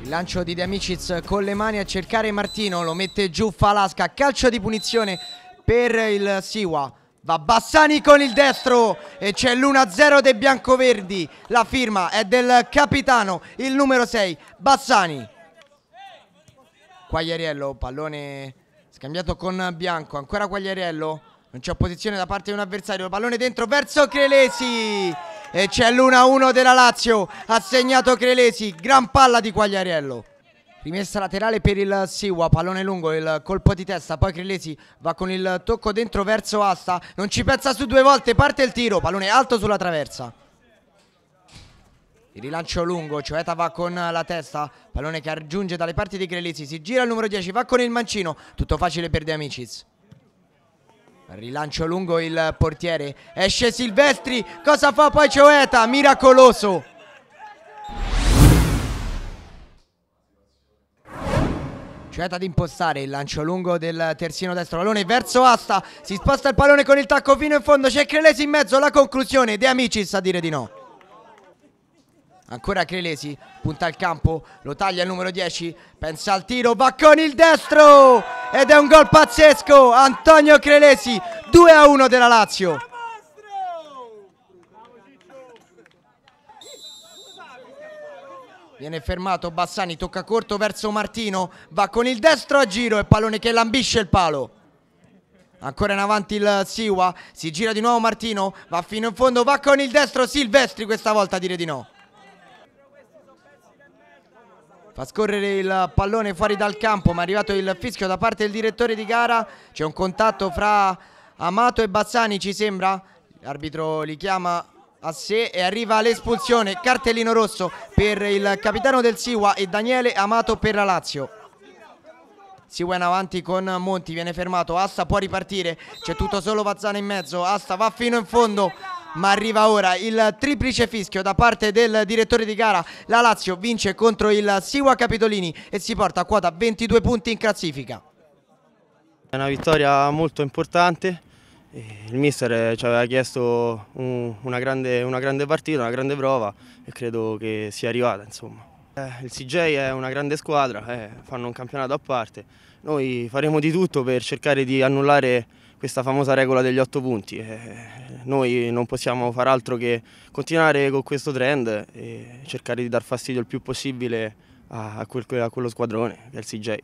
Il lancio di De Amicis con le mani a cercare Martino, lo mette giù Falasca, calcio di punizione per il Siwa. Va Bassani con il destro e c'è l'1-0 dei biancoverdi. La firma è del capitano, il numero 6, Bassani. Quagliariello, pallone scambiato con Bianco, ancora Quagliariello. Non c'è opposizione da parte di un avversario, pallone dentro verso Crelesi. E c'è l'1-1 della Lazio, ha segnato Crelesi, gran palla di Quagliariello. Rimessa laterale per il Siwa, pallone lungo, il colpo di testa, poi Crelesi va con il tocco dentro verso Asta, non ci pensa su due volte, parte il tiro, pallone alto sulla traversa. Il rilancio lungo, Cioeta va con la testa, pallone che raggiunge dalle parti di Crelesi, si gira il numero 10, va con il mancino, tutto facile per De Amicis. Rilancio lungo, il portiere, esce Silvestri, cosa fa poi Cioeta? Miracoloso. Cioeta ad impostare, il lancio lungo del terzino destro, pallone verso Asta, si sposta il pallone con il tacco fino in fondo, c'è Crelesi in mezzo, la conclusione, De Amicis a dire di no. Ancora Crelesi, punta al campo, lo taglia il numero 10, pensa al tiro, va con il destro ed è un gol pazzesco, Antonio Crelesi, 2-1 della Lazio. Viene fermato Bassani, tocca corto verso Martino, va con il destro a giro e pallone che lambisce il palo. Ancora in avanti il Siwa, si gira di nuovo Martino, va fino in fondo, va con il destro Silvestri questa volta a dire di no. Fa scorrere il pallone fuori dal campo, ma è arrivato il fischio da parte del direttore di gara. C'è un contatto fra Amato e Bassani, ci sembra. L'arbitro li chiama a sé e arriva l'espulsione. Cartellino rosso per il capitano del Siwa e Daniele Amato per la Lazio. Siwa in avanti con Monti, viene fermato. Asta può ripartire, c'è tutto solo Vazzana in mezzo. Asta va fino in fondo, ma arriva ora il triplice fischio da parte del direttore di gara. La Lazio vince contro il Siwa Capitolini e si porta a quota 22 punti in classifica. È una vittoria molto importante. Il mister ci aveva chiesto una grande partita, una grande prova e credo che sia arrivata, insomma. Il CJ è una grande squadra, fanno un campionato a parte. Noi faremo di tutto per cercare di annullare questa famosa regola degli 8 punti. Noi non possiamo far altro che continuare con questo trend e cercare di dar fastidio il più possibile a quello squadrone che è il CJ.